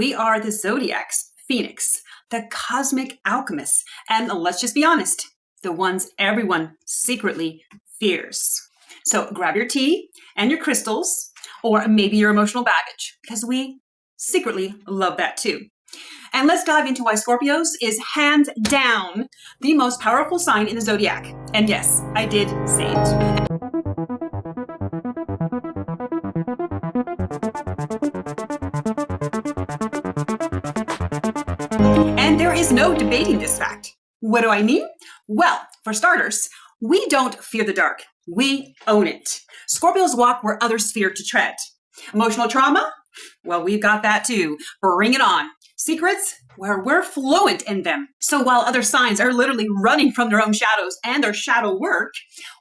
We are the Zodiac's Phoenix, the cosmic alchemists, and let's just be honest, the ones everyone secretly fears. So grab your tea and your crystals, or maybe your emotional baggage, because we secretly love that too. And let's dive into why Scorpios is hands down the most powerful sign in the Zodiac. And yes, I did say it. And there is no debating this fact. What do I mean? Well, for starters, we don't fear the dark. We own it. Scorpios walk where others fear to tread. Emotional trauma? Well, we've got that too. Bring it on. Secrets? Where we're fluent in them. So while other signs are literally running from their own shadows and their shadow work,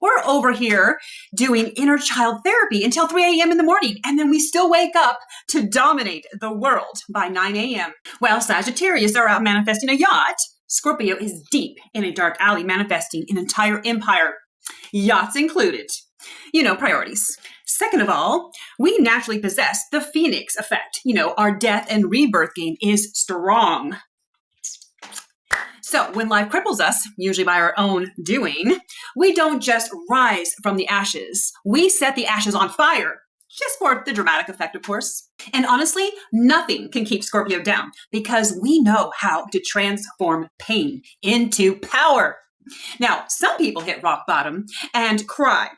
we're over here doing inner child therapy until 3 a.m. in the morning, and then we still wake up to dominate the world by 9 a.m. While Sagittarius are out manifesting a yacht, Scorpio is deep in a dark alley manifesting an entire empire. Yachts included. You know, priorities. Second of all, we naturally possess the Phoenix effect. You know, our death and rebirth game is strong. So when life cripples us, usually by our own doing, we don't just rise from the ashes. We set the ashes on fire. Just for the dramatic effect, of course. And honestly, nothing can keep Scorpio down because we know how to transform pain into power. Now, some people hit rock bottom and cry.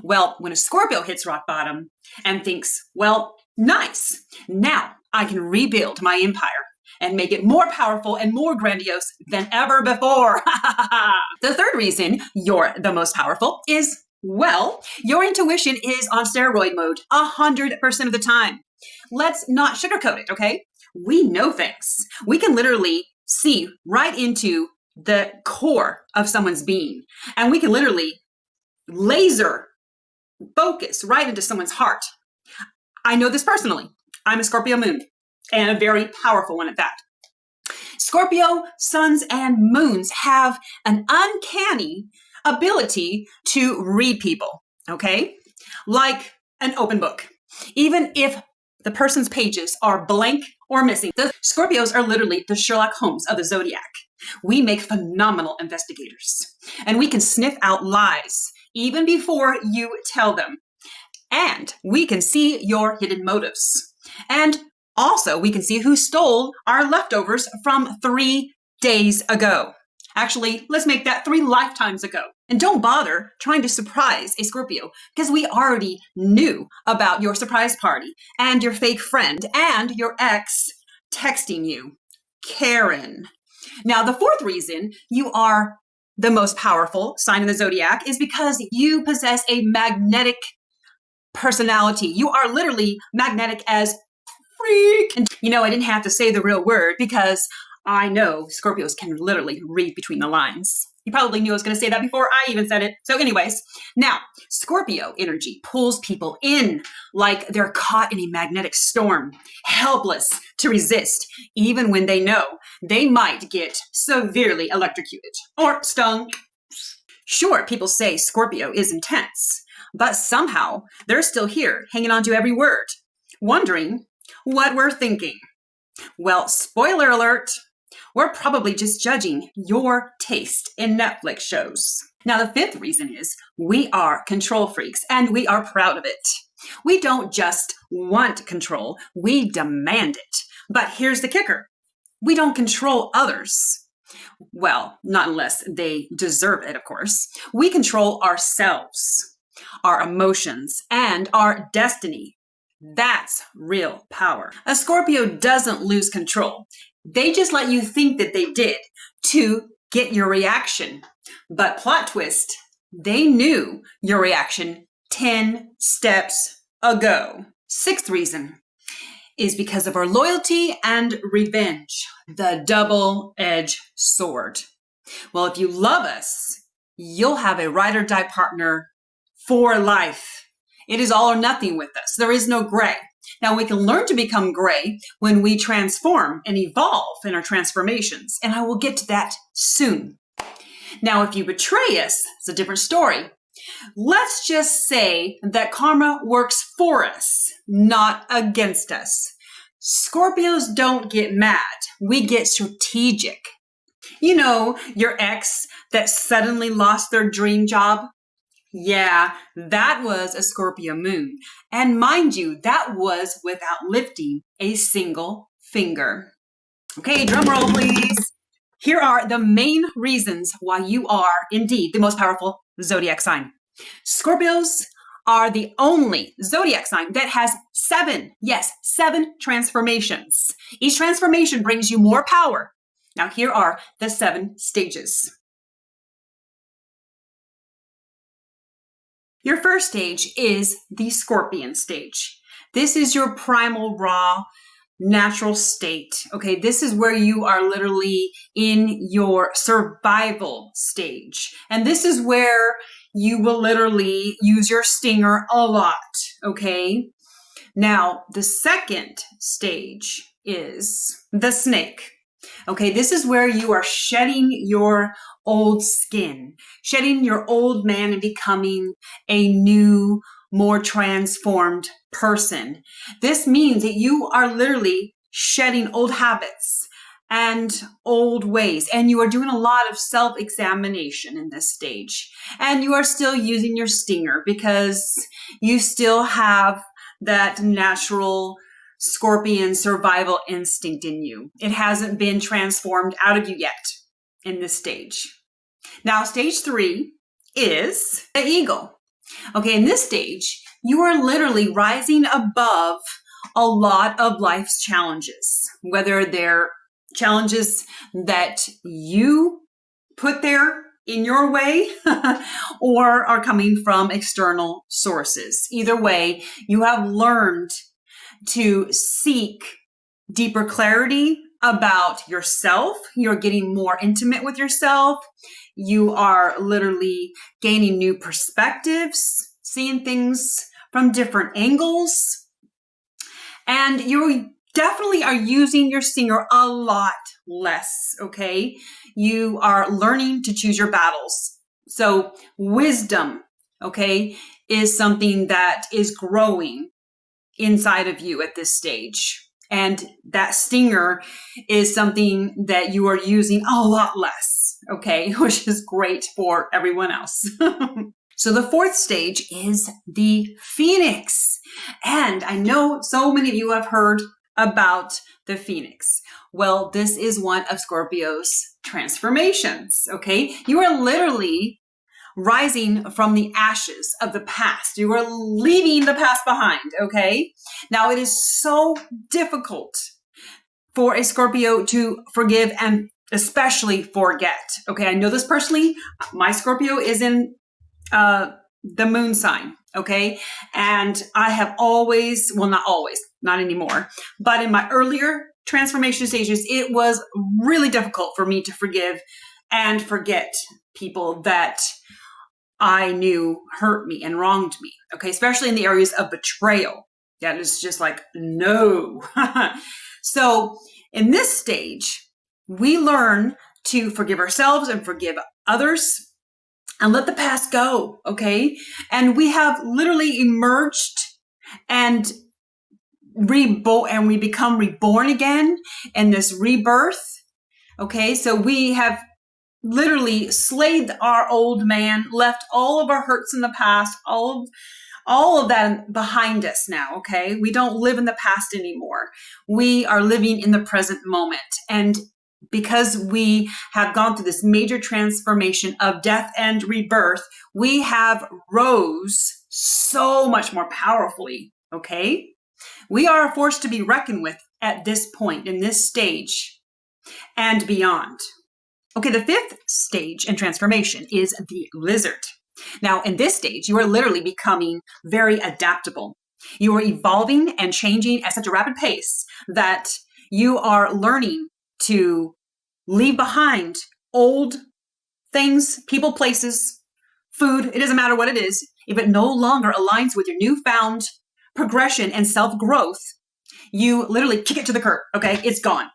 Well, when a Scorpio hits rock bottom and thinks, well, nice, now I can rebuild my empire and make it more powerful and more grandiose than ever before. The third reason you're the most powerful is, well, your intuition is on steroid mode 100% of the time. Let's not sugarcoat it, okay? We know things. We can literally see right into the core of someone's being, and we can literally laser focus right into someone's heart. I know this personally. I'm a Scorpio moon, and a very powerful one at that. Scorpio suns and moons have an uncanny ability to read people, okay? Like an open book. Even if the person's pages are blank or missing, the Scorpios are literally the Sherlock Holmes of the Zodiac. We make phenomenal investigators, and we can sniff out lies even before you tell them. And we can see your hidden motives. And also we can see who stole our leftovers from 3 days ago. Actually, let's make that 3 lifetimes ago. And don't bother trying to surprise a Scorpio because we already knew about your surprise party and your fake friend and your ex texting you, Karen. Now, the fourth reason you are the most powerful sign in the Zodiac is because you possess a magnetic personality. You are literally magnetic as freak. And you know, I didn't have to say the real word because I know Scorpios can literally read between the lines. You probably knew I was going to say that before I even said it. So anyways, now Scorpio energy pulls people in like they're caught in a magnetic storm, helpless to resist, even when they know they might get severely electrocuted or stung. Sure, people say Scorpio is intense, but somehow they're still here, hanging on to every word, wondering what we're thinking. Well, spoiler alert, we're probably just judging your taste in Netflix shows. Now, the fifth reason is we are control freaks, and we are proud of it. We don't just want control, we demand it. But here's the kicker. We don't control others. Well, not unless they deserve it, of course. We control ourselves, our emotions, and our destiny. That's real power. A Scorpio doesn't lose control. They just let you think that they did to get your reaction. But plot twist, they knew your reaction 10 steps ago. Sixth reason is because of our loyalty and revenge, the double-edged sword. Well, if you love us, you'll have a ride or die partner for life. It is all or nothing with us. There is no gray. Now, we can learn to become gray when we transform and evolve in our transformations, and I will get to that soon. Now, if you betray us, it's a different story. Let's just say that karma works for us, not against us. Scorpios don't get mad. We get strategic. You know, your ex that suddenly lost their dream job? Yeah, that was a Scorpio moon. And mind you, that was without lifting a single finger. Okay, drum roll, please. Here are the main reasons why you are indeed the most powerful zodiac sign. Scorpios are the only zodiac sign that has 7 transformations. Each transformation brings you more power. Now, here are the 7 stages. Your first stage is the Scorpion stage. This is your primal, raw, natural state. Okay, this is where you are literally in your survival stage. And this is where you will literally use your stinger a lot. Okay, now the second stage is the snake. Okay, this is where you are shedding your old skin, shedding your old man and becoming a new, more transformed person. This means that you are literally shedding old habits and old ways, and you are doing a lot of self-examination in this stage. And you are still using your stinger because you still have that natural Scorpion survival instinct in you. It hasn't been transformed out of you yet in this stage. Now, stage 3 is the eagle. Okay, in this stage, you are literally rising above a lot of life's challenges, whether they're challenges that you put there in your way or are coming from external sources. Either way, you have learned to seek deeper clarity about yourself. You're getting more intimate with yourself. You are literally gaining new perspectives, seeing things from different angles. And you definitely are using your stinger a lot less, okay? You are learning to choose your battles. So wisdom, okay, is something that is growing inside of you at this stage. And that stinger is something that you are using a lot less, okay, which is great for everyone else. So the fourth stage is the Phoenix. And I know so many of you have heard about the Phoenix. Well, this is one of Scorpio's transformations, okay? You are literally rising from the ashes of the past. You are leaving the past behind, okay? Now, it is so difficult for a Scorpio to forgive and especially forget, okay? I know this personally. My Scorpio is in the moon sign, okay? And I have always, well, not always, not anymore, but in my earlier transformation stages, it was really difficult for me to forgive and forget people that I knew hurt me and wronged me, okay? Especially in the areas of betrayal. That is just like, no. So in this stage, we learn to forgive ourselves and forgive others and let the past go, okay? And we have literally emerged and we become reborn again in this rebirth, okay? So we have literally slayed our old man, left all of our hurts in the past, all of that behind us now, okay? We don't live in the past anymore. We are living in the present moment. And because we have gone through this major transformation of death and rebirth, we have rose so much more powerfully, okay? We are a force to be reckoned with at this point, in this stage, and beyond. Okay, the fifth stage in transformation is the lizard. Now, in this stage, you are literally becoming very adaptable. You are evolving and changing at such a rapid pace that you are learning to leave behind old things, people, places, food. It doesn't matter what it is. If it no longer aligns with your newfound progression and self-growth, you literally kick it to the curb, okay? It's gone.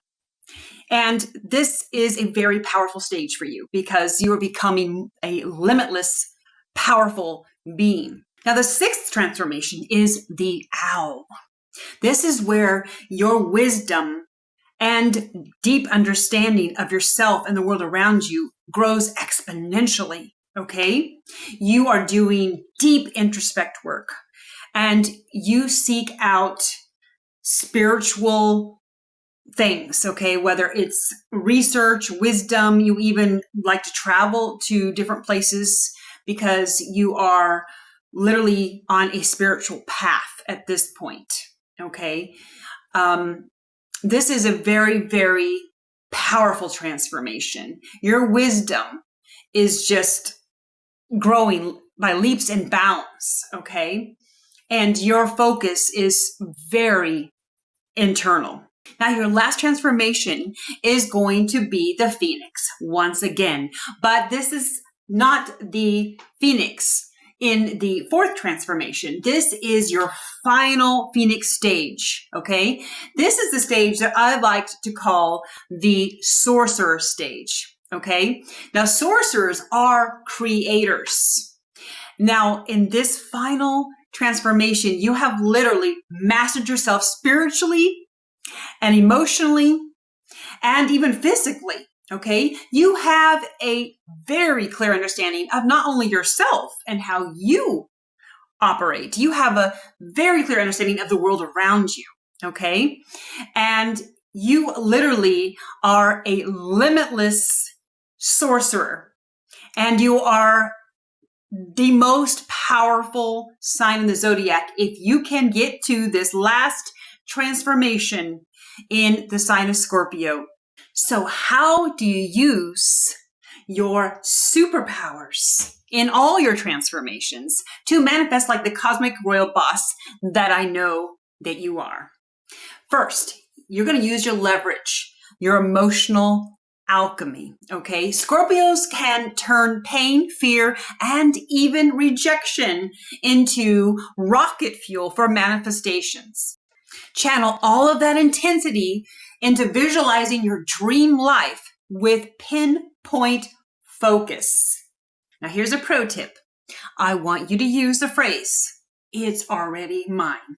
And this is a very powerful stage for you because you are becoming a limitless, powerful being. Now, the sixth transformation is the owl. This is where your wisdom and deep understanding of yourself and the world around you grows exponentially, okay? You are doing deep introspect work and you seek out spiritual things, okay? Whether it's research, wisdom, you even like to travel to different places because you are literally on a spiritual path at this point, okay? This is a very, very powerful transformation. Your wisdom is just growing by leaps and bounds, okay? And your focus is very internal. Now, your last transformation is going to be the Phoenix once again, but this is not the Phoenix in the fourth transformation. This is your final Phoenix stage, okay? This is the stage that I like to call the sorcerer stage, okay? Now, sorcerers are creators. Now, in this final transformation, you have literally mastered yourself spiritually and emotionally and even physically, okay? You have a very clear understanding of not only yourself and how you operate, you have a very clear understanding of the world around you, okay? And you literally are a limitless sorcerer, and you are the most powerful sign in the zodiac if you can get to this last transformation in the sign of Scorpio. So how do you use your superpowers in all your transformations to manifest like the cosmic royal boss that I know that you are? First, you're going to use your leverage, your emotional alchemy, okay? Scorpios can turn pain, fear, and even rejection into rocket fuel for manifestations. Channel all of that intensity into visualizing your dream life with pinpoint focus. Now, here's a pro tip. I want you to use the phrase, "It's already mine,"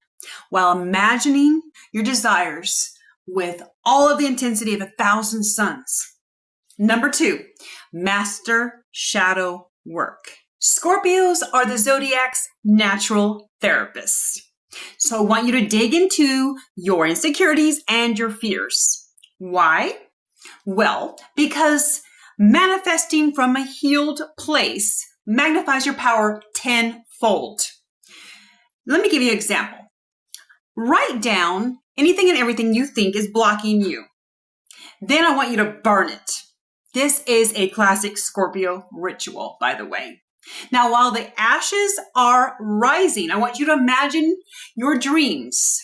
while imagining your desires with all of the intensity of 1,000 suns. Number 2, master shadow work. Scorpios are the zodiac's natural therapists. So I want you to dig into your insecurities and your fears. Why? Well, because manifesting from a healed place magnifies your power tenfold. Let me give you an example. Write down anything and everything you think is blocking you. Then I want you to burn it. This is a classic Scorpio ritual, by the way. Now, while the ashes are rising, I want you to imagine your dreams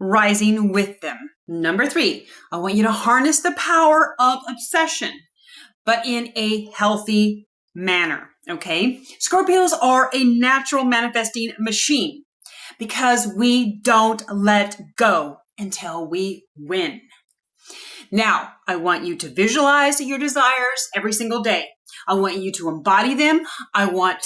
rising with them. Number 3, I want you to harness the power of obsession, but in a healthy manner, okay? Scorpios are a natural manifesting machine because we don't let go until we win. Now, I want you to visualize your desires every single day. I want you to embody them. I want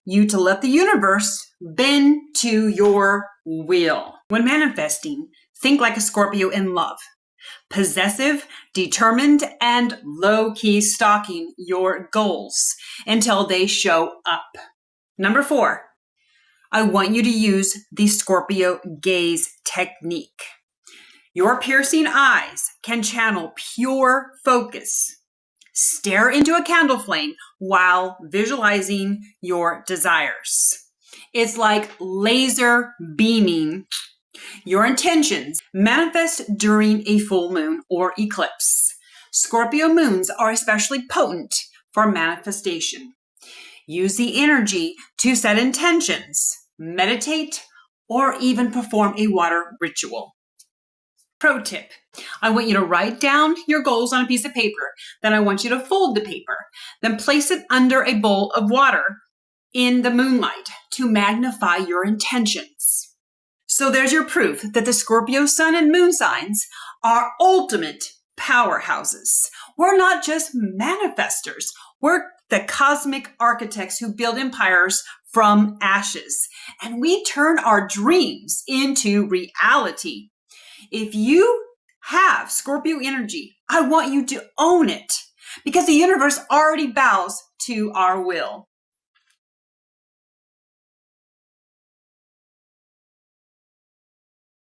you to let the universe bend to your will. When manifesting, think like a Scorpio in love. Possessive, determined, and low-key stalking your goals until they show up. Number 4, I want you to use the Scorpio gaze technique. Your piercing eyes can channel pure focus. Stare into a candle flame while visualizing your desires. It's like laser beaming your intentions. Manifest during a full moon or eclipse. Scorpio moons are especially potent for manifestation. Use the energy to set intentions, meditate, or even perform a water ritual. Pro tip, I want you to write down your goals on a piece of paper. Then I want you to fold the paper. Then place it under a bowl of water in the moonlight to magnify your intentions. So there's your proof that the Scorpio sun and moon signs are ultimate powerhouses. We're not just manifestors. We're the cosmic architects who build empires from ashes, and we turn our dreams into reality. If you have Scorpio energy, I want you to own it, because the universe already bows to our will.